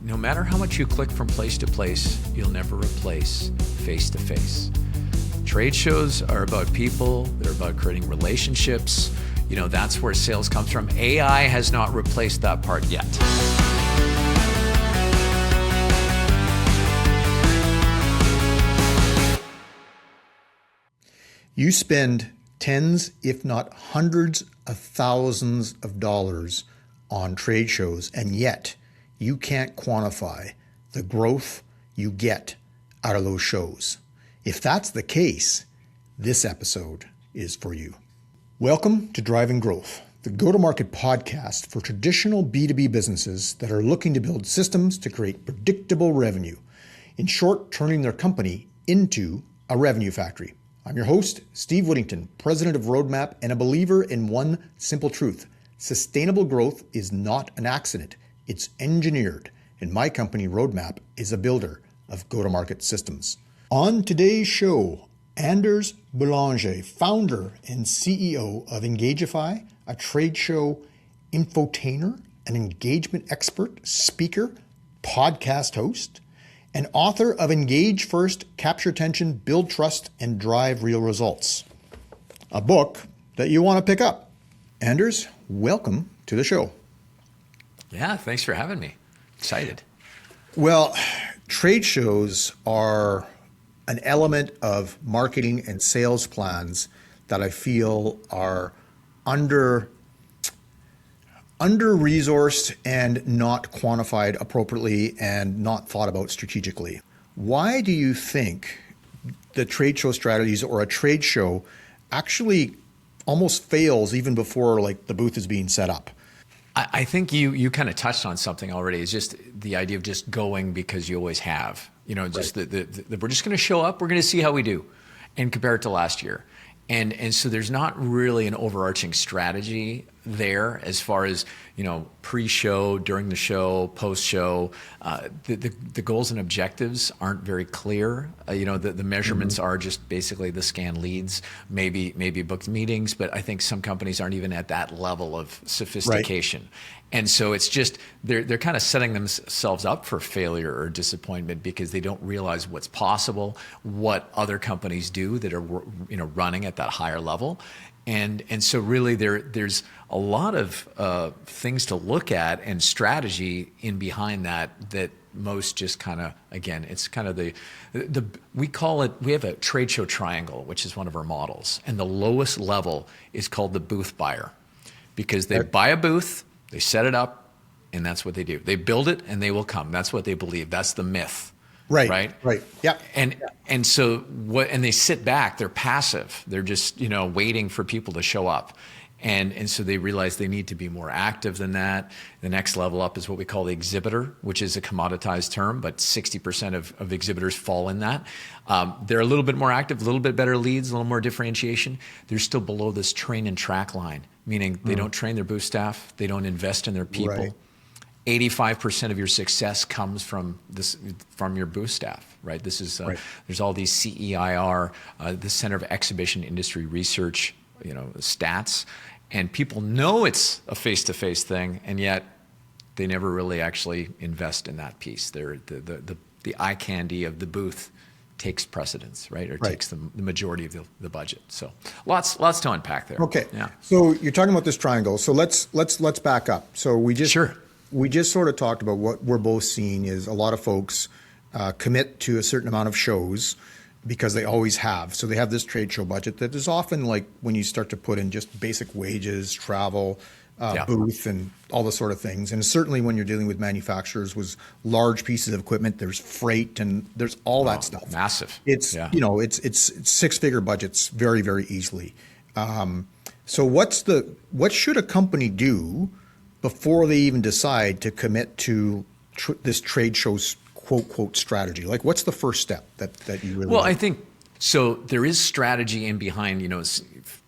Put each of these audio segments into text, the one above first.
no matter how much you click from place to place, you'll never replace face to face. Trade shows are about people, they're about creating relationships. That's where sales comes from. AI has not replaced that part yet. You spend tens, if not hundreds of thousands of dollars on trade shows, and yet you can't quantify the growth you get out of those shows. If that's the case, this episode is for you. Welcome to Driving Growth, the go-to-market podcast for traditional B2B businesses that are looking to build systems to create predictable revenue. In short, turning their company into a revenue factory. I'm your host, Steve Whittington, president of Roadmap and a believer in one simple truth. Sustainable growth is not an accident. It's engineered. And my company, Roadmap, is a builder of go-to-market systems. On today's show, Anders Boulanger, founder and CEO of Engagify, a trade show infotainer, an engagement expert, speaker, podcast host, and author of Engage First, Capture Attention, Build Trust, and Drive Real Results. A book that you want to pick up. Anders, welcome to the show. Yeah, thanks for having me. Excited. Well, trade shows are an element of marketing and sales plans that I feel are under-resourced and not quantified appropriately and not thought about strategically. Why do you think the trade show strategies or a trade show actually almost fails even before the booth is being set up? I think you kind of touched on something already. It's just the idea of just going because you always have. Just right. We're just going to show up. We're going to see how we do, and compare it to last year. And so there's not really an overarching strategy there as far as, pre-show, during the show, post-show. The goals and objectives aren't very clear. The measurements are just basically the scan leads, maybe booked meetings, but I think some companies aren't even at that level of sophistication. Right. And so it's just, they're kind of setting themselves up for failure or disappointment because they don't realize what's possible, what other companies do that are, running at that higher level. And so really there's a lot of things to look at and strategy in behind that most just kind of, again, it's kind of we have a trade show triangle, which is one of our models. And the lowest level is called the booth buyer because they buy a booth, they set it up, and that's what they do. They build it and they will come. That's what they believe. That's the myth. Right. Yeah. And so and they sit back, they're passive. They're just, waiting for people to show up. And so they realize they need to be more active than that. The next level up is what we call the exhibitor, which is a commoditized term, but 60% of exhibitors fall in that. They're a little bit more active, a little bit better leads, a little more differentiation. They're still below this train and track line, meaning they don't train their booth staff, they don't invest in their people. Right. 85% of your success comes from your booth staff, right? This is right. There's all these CEIR, the Center of Exhibition Industry Research, stats, and people know it's a face-to-face thing, and yet they never really actually invest in that piece. They're the eye candy of the booth takes precedence, right? Or takes the majority of the budget. So lots to unpack there. Okay. Yeah. So you're talking about this triangle. So let's back up. So we just sort of talked about what we're both seeing is a lot of folks commit to a certain amount of shows because they always have. So they have this trade show budget that is often like when you start to put in just basic wages, travel, booth, and all the sort of things. And certainly when you're dealing with manufacturers was large pieces of equipment, there's freight and there's all that stuff. Massive. It's, it's six-figure budgets very, very easily. So what should a company do before they even decide to commit to this trade show's quote strategy? Like, what's the first step that you really I think so there is strategy in behind,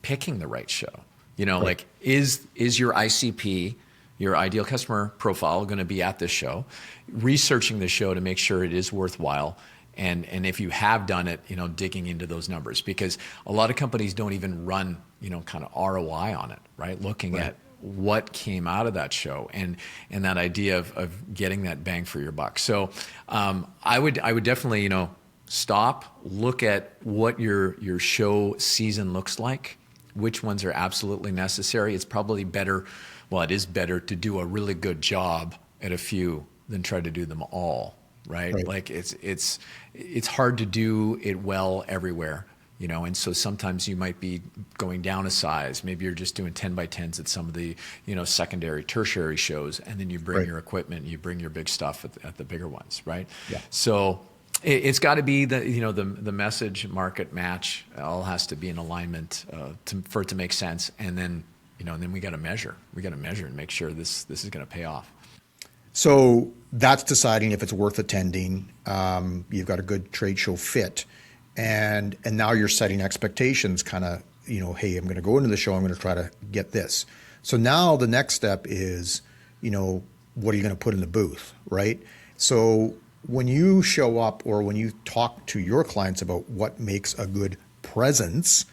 picking the right show. Right. Like is your ICP, your ideal customer profile, going to be at this show? Researching the show to make sure it is worthwhile. And if you have done it, digging into those numbers, because a lot of companies don't even run, kind of ROI on it, right? Looking at what came out of that show, and that idea of getting that bang for your buck. So I would definitely, you know, stop, look at what your show season looks like, which ones are absolutely necessary. It's probably better, well, it is better to do a really good job at a few than try to do them all, right? Like it's hard to do it well everywhere, you know, and so sometimes you might be going down a size. Maybe you're just doing 10 by 10s at some of the, you know, secondary, tertiary shows, and then you bring your equipment, you bring your big stuff at the bigger ones, right? Yeah. So it's got to be the message, market match, all has to be in alignment for it to make sense, and then, you know, and then we got to measure. We got to measure and make sure this is going to pay off. So that's deciding if it's worth attending. You've got a good trade show fit, and now you're setting expectations. Kind of, you know, hey, I'm going to go into the show. I'm going to try to get this. So now the next step is, you know, what are you going to put in the booth, right? So when you show up or when you talk to your clients about what makes a good presence,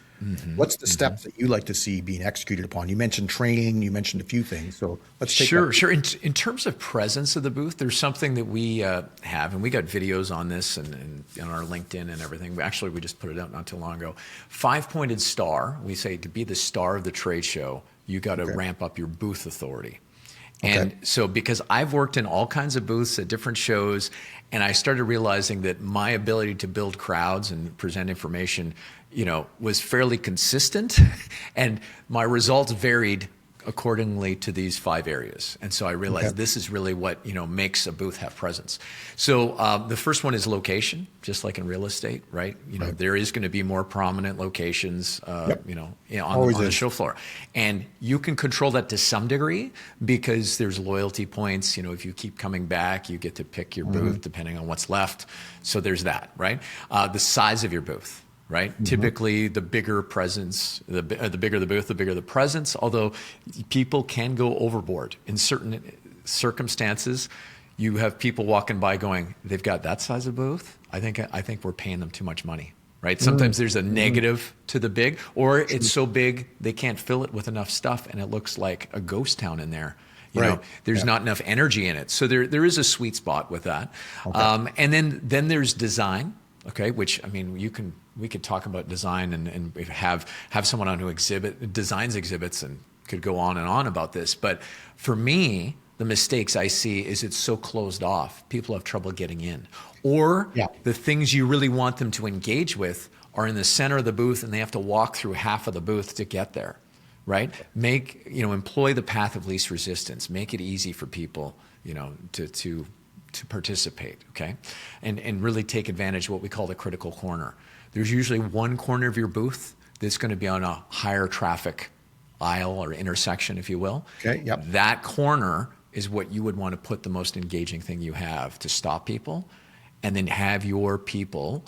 what's the steps that you like to see being executed upon? You mentioned training, you mentioned a few things. So let's take Sure. In terms of presence of the booth, there's something that we have, and we got videos on this and on our LinkedIn and everything. Actually, we just put it out not too long ago. 5-pointed star. We say to be the star of the trade show, you got to ramp up your booth authority. And so because I've worked in all kinds of booths at different shows, and I started realizing that my ability to build crowds and present information, you know, was fairly consistent, and my results varied accordingly to these 5 areas. And so I realized this is really what, you know, makes a booth have presence. So the first one is location, just like in real estate, right? You know, there is going to be more prominent locations, you know, on the show floor. And you can control that to some degree because there's loyalty points. You know, if you keep coming back, you get to pick your booth depending on what's left. So there's that, right? The size of your booth. Right? Typically, the bigger presence, the bigger the booth, the bigger the presence, although people can go overboard. In certain circumstances, you have people walking by going, they've got that size of booth? I think we're paying them too much money. Right? Sometimes there's a negative to the big, or it's so big they can't fill it with enough stuff and it looks like a ghost town in there. You know, there's not enough energy in it. So there is a sweet spot with that. And then there's design. Okay, which, I mean, we could talk about design and have someone on who designs exhibits and could go on and on about this. But for me, the mistakes I see is it's so closed off. People have trouble getting in. Or the things you really want them to engage with are in the center of the booth and they have to walk through half of the booth to get there, right? Employ the path of least resistance. Make it easy for people, you know, to participate, okay? And really take advantage of what we call the critical corner. There's usually one corner of your booth that's going to be on a higher traffic aisle or intersection, if you will. That corner is what you would want to put the most engaging thing you have to stop people, and then have your people,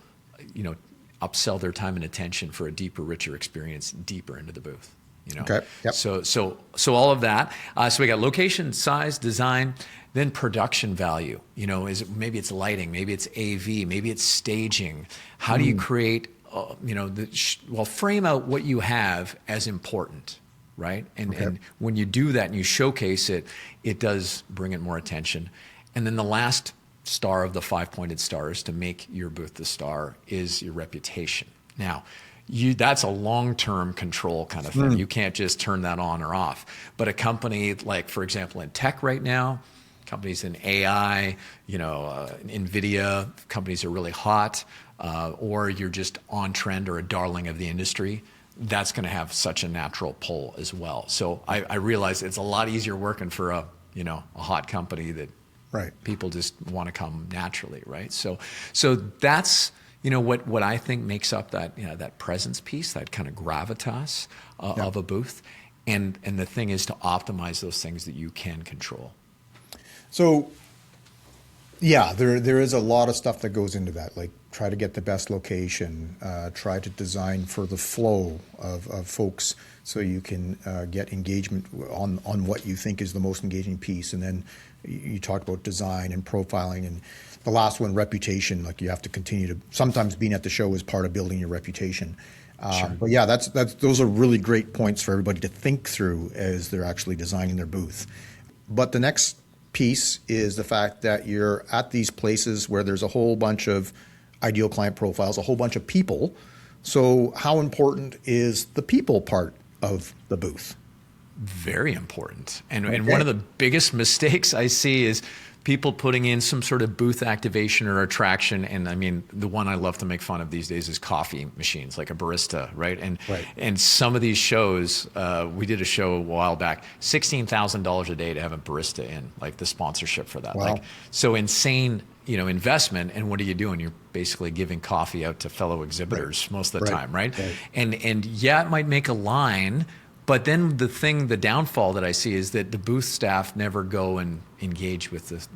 you know, upsell their time and attention for a deeper, richer experience deeper into the booth. You know? So all of that. So we got location, size, design, then production value. You know, maybe it's lighting, maybe it's AV, maybe it's staging. How do you create, frame out what you have as important, right? And when you do that and you showcase it, it does bring it more attention. And then the last star of the 5-pointed stars to make your booth the star is your reputation. Now, that's a long-term control kind of thing. You can't just turn that on or off. But a company like, for example, in tech right now, companies in AI, NVIDIA, companies are really hot, or you're just on trend or a darling of the industry, that's going to have such a natural pull as well. So I realize it's a lot easier working for a hot company that people just want to come naturally, right? So that's what I think makes up that presence piece, that kind of gravitas of a booth, and the thing is to optimize those things that you can control. So, there is a lot of stuff that goes into that. Like try to get the best location, try to design for the flow of folks, so you can get engagement on what you think is the most engaging piece, and then you talk about design and profiling, and the last one, reputation. Like you have to continue to, sometimes being at the show is part of building your reputation. But yeah, those are really great points for everybody to think through as they're actually designing their booth. But the next piece is the fact that you're at these places where there's a whole bunch of ideal client profiles, a whole bunch of people. So how important is the people part of the booth? Very important. And one of the biggest mistakes I see is people putting in some sort of booth activation or attraction. And I mean, the one I love to make fun of these days is coffee machines, like a barista, right? And some of these shows, we did a show a while back, $16,000 a day to have a barista in, like the sponsorship for that. Wow. Like, so insane, investment. And what are you doing? You're basically giving coffee out to fellow exhibitors most of the time, right? And yeah, it might make a line, but then the downfall that I see is that the booth staff never go and engage with the.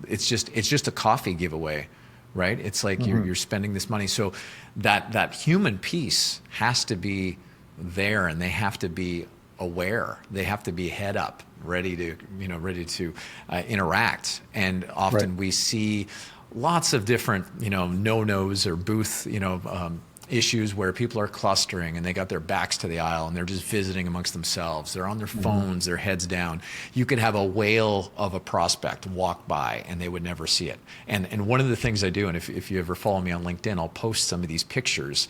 It's just a coffee giveaway, right? It's like you're spending this money, so that human piece has to be there, and they have to be aware. They have to be head up, ready to interact. And often we see lots of different no-nos or booth issues where people are clustering and they got their backs to the aisle and they're just visiting amongst themselves. They're on their phones, their heads down. You could have a whale of a prospect walk by and they would never see it. And one of the things I do, and if you ever follow me on LinkedIn, I'll post some of these pictures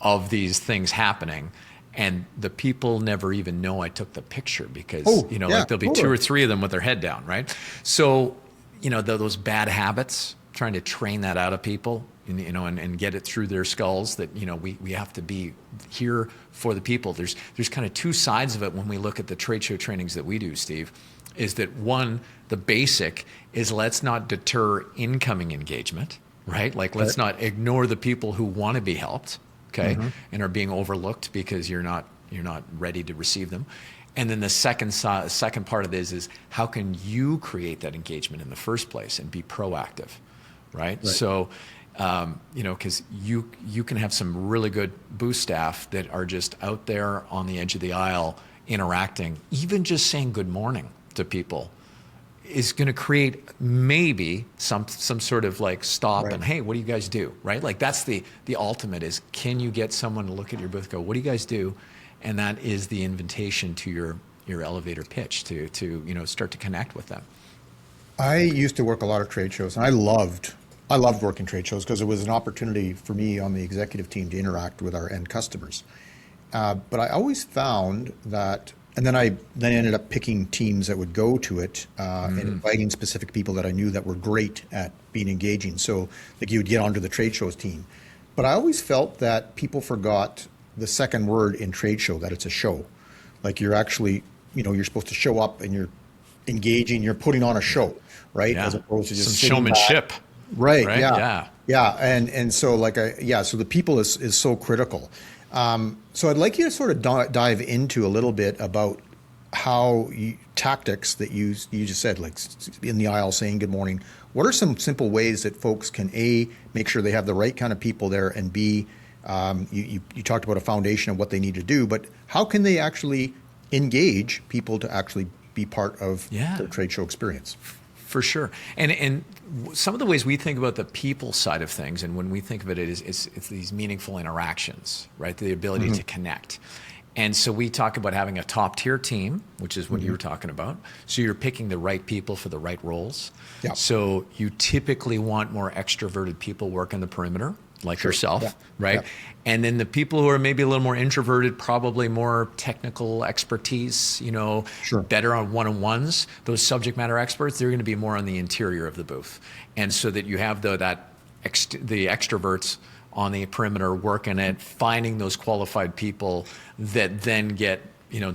of these things happening. And the people never even know I took the picture because, like there'll be two or three of them with their head down, right? So, those bad habits, trying to train that out of people, and get it through their skulls that, we have to be here for the people. There's kind of two sides of it when we look at the trade show trainings that we do, Steve, is that one, the basic is let's not deter incoming engagement, right? Like let's not ignore the people who want to be helped, okay, and are being overlooked because you're not ready to receive them. And then the second part of this is how can you create that engagement in the first place and be proactive, right? So, because you can have some really good booth staff that are just out there on the edge of the aisle interacting, even just saying good morning to people is going to create maybe some sort of like stop and hey, what do you guys do, right? Like that's the ultimate is can you get someone to look at your booth and go, what do you guys do? And that is the invitation to your elevator pitch to start to connect with them. I used to work a lot of trade shows, and I loved working trade shows because it was an opportunity for me on the executive team to interact with our end customers. But I always found that, and then I ended up picking teams that would go to it and inviting specific people that I knew that were great at being engaging. So like you would get onto the trade shows team. But I always felt that people forgot the second word in trade show, that it's a show. Like you're actually, you're supposed to show up and you're engaging, you're putting on a show, right? Yeah. As opposed to just some showmanship. Back. Right. Yeah. And so so the people is so critical. So I'd like you to sort of dive into a little bit about how tactics that you just said, like in the aisle saying good morning. What are some simple ways that folks can A, make sure they have the right kind of people there, and B, you talked about a foundation of what they need to do, but how can they actually engage people to actually be part of their trade show experience? For sure. And some of the ways we think about the people side of things, and when we think of it, it's these meaningful interactions, right? The ability to connect. And so we talk about having a top tier team, which is what you were talking about. So you're picking the right people for the right roles. Yep. So you typically want more extroverted people working the perimeter, like yourself, right? Yep. And then the people who are maybe a little more introverted, probably more technical expertise, better on one-on-ones, those subject matter experts, they're going to be more on the interior of the booth. And so that you have the extroverts on the perimeter working at finding those qualified people that then get,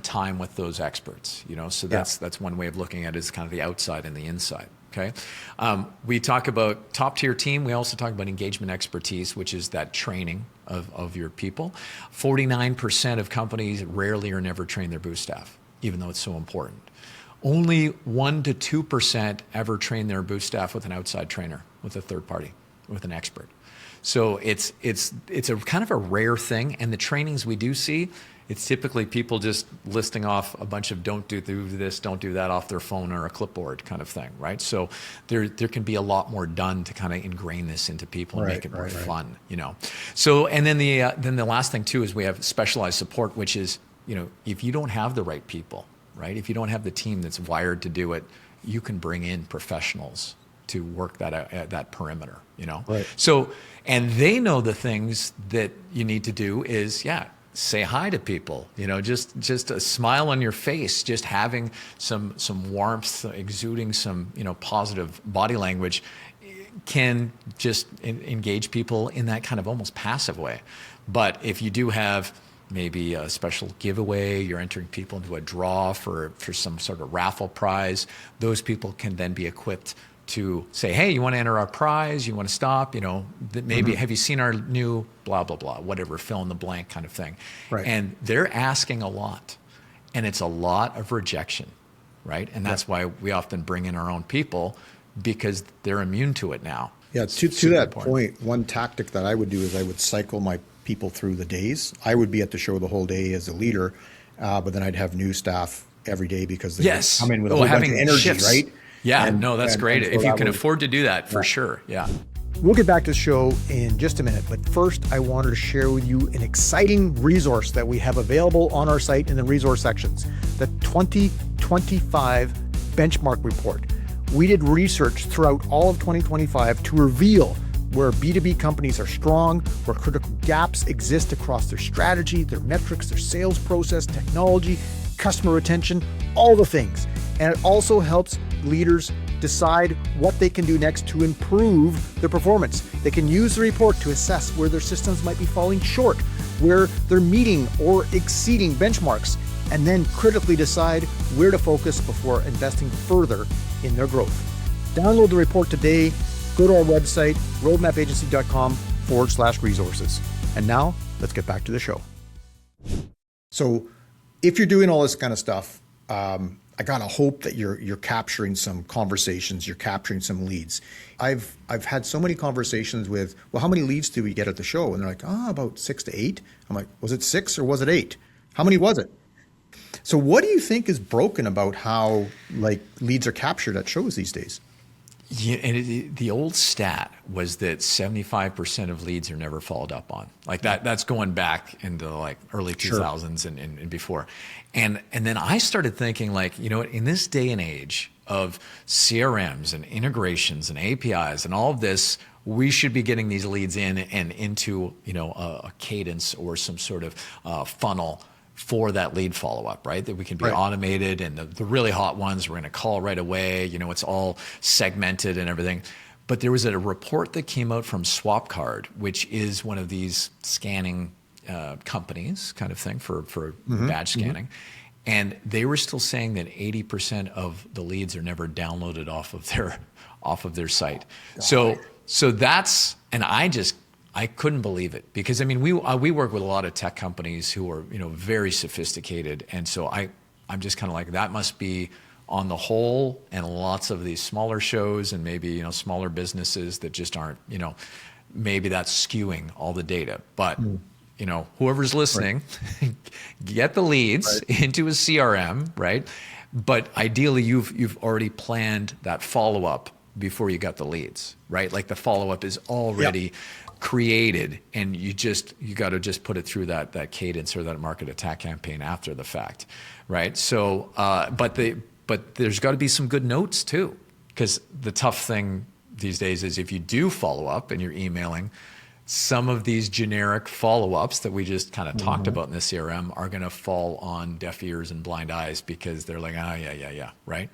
time with those experts, so that's one way of looking at it, is kind of the outside and the inside. Okay. We talk about top tier team. We also talk about engagement expertise, which is that training of your people. 49% of companies rarely or never train their booth staff, even though it's so important. Only 1% to 2% ever train their booth staff with an outside trainer, with a third party. with an expert. So it's a kind of a rare thing, and the trainings we do see, it's typically people just listing off a bunch of don't do this, don't do that off their phone or a clipboard kind of thing, right? So there can be a lot more done to kind of ingrain this into people and make it more fun, you know. So and then the last thing too is we have specialized support, which is, you know, if you don't have the right people, right? If you don't have the team that's wired to do it, you can bring in professionals to work that perimeter, you know. Right. So, and they know the things that you need to do is, say hi to people, you know, just a smile on your face, just having some warmth, exuding some, you know, positive body language can just engage people in that kind of almost passive way. But if you do have maybe a special giveaway, you're entering people into a draw for some sort of raffle prize, those people can then be equipped to say, hey, you want to enter our prize? You want to stop? You know, maybe have you seen our new blah, blah, blah, whatever, fill in the blank kind of thing. Right. And they're asking a lot. And it's a lot of rejection, right? And that's why we often bring in our own people, because they're immune to it now. Yeah, to that point, one tactic that I would do is I would cycle my people through the days. I would be at the show the whole day as a leader, but then I'd have new staff every day because they come in with a whole bunch of energy, shifts. right? Yeah, that's great. So if you can afford to do that, for sure. Yeah. We'll get back to the show in just a minute, but first I wanted to share with you an exciting resource that we have available on our site in the resource sections, the 2025 Benchmark Report. We did research throughout all of 2025 to reveal where B2B companies are strong, where critical gaps exist across their strategy, their metrics, their sales process, technology, customer retention, all the things. And it also helps leaders decide what they can do next to improve their performance. They can use the report to assess where their systems might be falling short, where they're meeting or exceeding benchmarks, and then critically decide where to focus before investing further in their growth. Download the report today. Go to our website, roadmapagency.com/resources. And now let's get back to the show. So if you're doing all this kind of stuff, I gotta hope that you're capturing some conversations, you're capturing some leads. I've had so many conversations with, well, how many leads do we get at the show? And they're like, about 6 to 8. I'm like, was it 6 or was it 8? How many was it? So what do you think is broken about how leads are captured at shows these days? Yeah, and the old stat was that 75% of leads are never followed up on. Like that's going back into like early 2000s and before. And then I started thinking, like, you know what, in this day and age of CRMs and integrations and APIs and all of this, we should be getting these leads in and into, you know, a cadence or some sort of funnel for that lead follow-up, right? That we can be automated, and the really hot ones, we're going to call right away. You know, it's all segmented and everything. But there was a report that came out from SwapCard, which is one of these scanning companies kind of thing for badge scanning. And they were still saying that 80% of the leads are never downloaded off of their site. So that's, and I couldn't believe it, because I mean we work with a lot of tech companies who are, you know, very sophisticated, and so I'm just kind of like, that must be on the whole, and lots of these smaller shows and maybe, you know, smaller businesses that just aren't, you know, maybe that's skewing all the data. But you know, whoever's listening, get the leads into a CRM, right? But ideally you've already planned that follow-up before you got the leads, right? Like the follow-up is already created, and you got to just put it through that cadence or that market attack campaign after the fact, right? So, but there's got to be some good notes too, because the tough thing these days is if you do follow up and you're emailing, some of these generic follow-ups that we just kind of talked about in the CRM are going to fall on deaf ears and blind eyes, because they're like, yeah, right?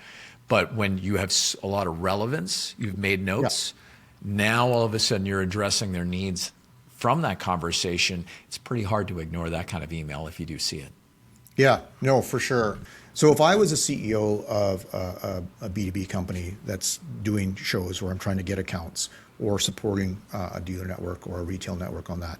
But when you have a lot of relevance, you've made notes. Now all of a sudden you're addressing their needs from that conversation. It's pretty hard to ignore that kind of email if you do see it. Yeah, no, for sure. So if I was a CEO of a B2B company that's doing shows where I'm trying to get accounts or supporting a dealer network or a retail network on that,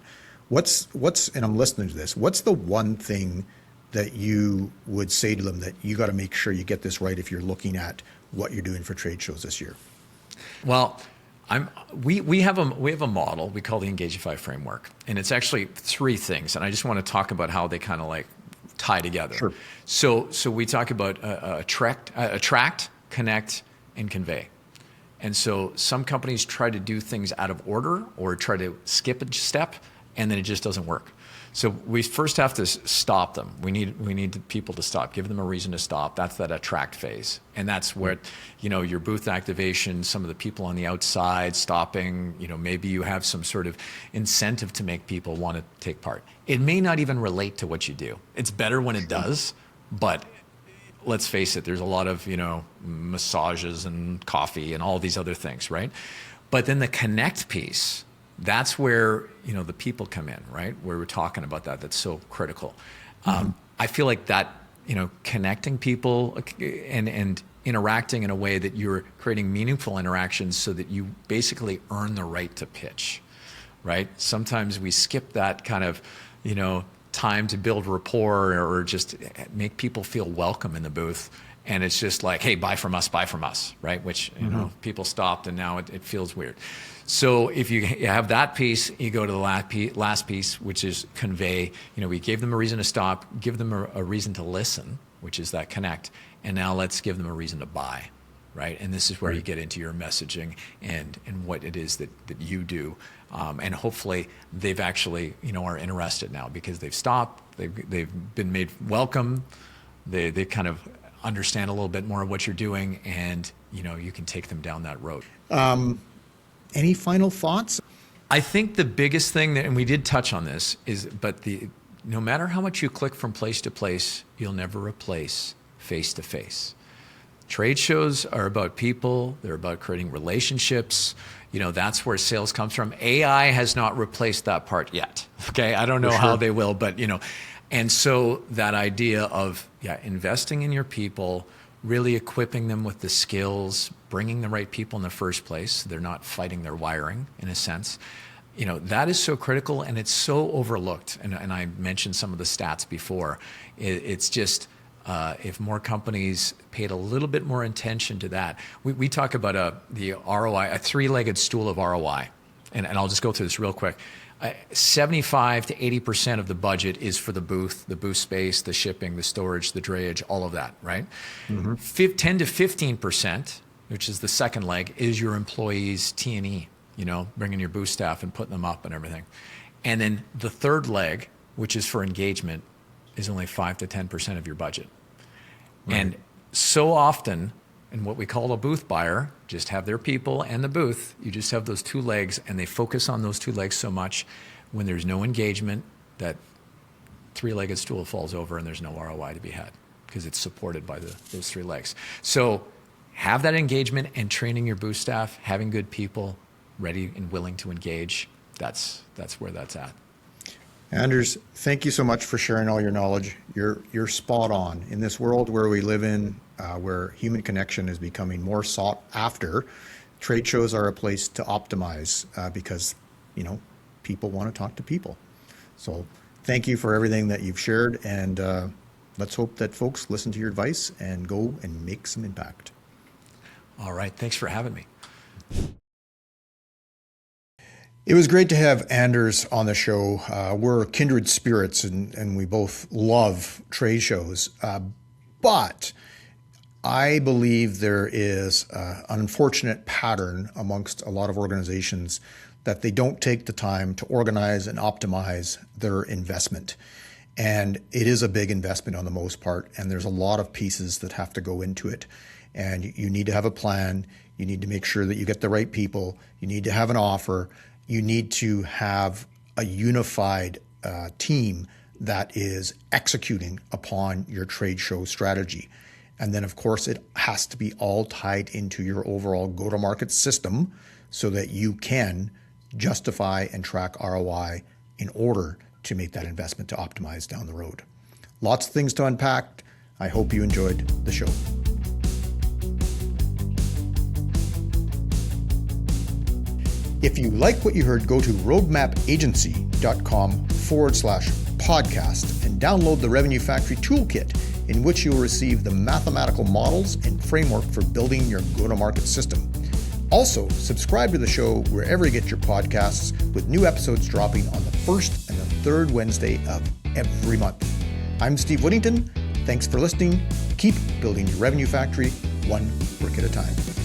what's and I'm listening to this, what's the one thing that you would say to them that you got to make sure you get this right if you're looking at what you're doing for trade shows this year? Well, We have a model we call the Engagify framework, and it's actually 3 things, and I just want to talk about how they kind of like tie together. Sure. So we talk about attract, connect, and convey. And so some companies try to do things out of order or try to skip a step, and then it just doesn't work. So we first have to stop them. We need the people to stop, give them a reason to stop. That's that attract phase. And that's where, your booth activation, some of the people on the outside stopping, maybe you have some sort of incentive to make people want to take part. It may not even relate to what you do. It's better when it does, but let's face it, there's a lot of, massages and coffee and all these other things, right? But then the connect piece, that's where, the people come in, right? Where we're talking about that's so critical. I feel like that, connecting people and interacting in a way that you're creating meaningful interactions so that you basically earn the right to pitch, right? Sometimes we skip that kind of, time to build rapport or just make people feel welcome in the booth. And it's just like, hey, buy from us, right? Which, people stopped and now it feels weird. So if you have that piece, you go to the last piece, which is convey. We gave them a reason to stop, give them a reason to listen, which is that connect. And now let's give them a reason to buy, right? And this is where you get into your messaging and what it is that you do. And hopefully they've actually, are interested now because they've stopped, they've been made welcome, they kind of understand a little bit more of what you're doing, and you can take them down that road. Any final thoughts? I think the biggest thing and we did touch on this, no matter how much you click from place to place, you'll never replace face to face. Trade shows are about people. They're about creating relationships. That's where sales comes from. AI has not replaced that part yet. Okay, I don't know how they will, but and so that idea of investing in your people, really equipping them with the skills, bringing the right people in the first place, so they're not fighting their wiring in a sense. That is so critical, and it's so overlooked. And I mentioned some of the stats before. It's just if more companies paid a little bit more attention to that. We talk about the ROI, a 3-legged stool of ROI. And I'll just go through this real quick. 75 to 80% of the budget is for the booth space, the shipping, the storage, the drayage, all of that, right? 10 to 15%, which is the second leg, is your employees' T&E, bringing your booth staff and putting them up and everything. And then the third leg, which is for engagement, is only 5 to 10% of your budget. Right. And so often, in what we call a booth buyer, just have their people and the booth. You just have those 2 legs, and they focus on those 2 legs so much. When there's no engagement, that 3-legged stool falls over, and there's no ROI to be had because it's supported by those 3 legs. So have that engagement and training your booth staff, having good people ready and willing to engage. That's where that's at. Anders, thank you so much for sharing all your knowledge. You're spot on. In this world where we live in, where human connection is becoming more sought after, trade shows are a place to optimize because, people want to talk to people. So thank you for everything that you've shared, and let's hope that folks listen to your advice and go and make some impact. All right. Thanks for having me. It was great to have Anders on the show. We're kindred spirits, and we both love trade shows. But I believe there is an unfortunate pattern amongst a lot of organizations that they don't take the time to organize and optimize their investment. And it is a big investment on the most part, and there's a lot of pieces that have to go into it. And you need to have a plan. You need to make sure that you get the right people. You need to have an offer. You need to have a unified team that is executing upon your trade show strategy. And then, of course, it has to be all tied into your overall go-to-market system so that you can justify and track ROI in order to make that investment to optimize down the road. Lots of things to unpack. I hope you enjoyed the show. If you like what you heard, go to roadmapagency.com/podcast and download the Revenue Factory Toolkit, in which you'll receive the mathematical models and framework for building your go-to-market system. Also, subscribe to the show wherever you get your podcasts, with new episodes dropping on the first and the third Wednesday of every month. I'm Steve Whittington. Thanks for listening. Keep building your revenue factory one brick at a time.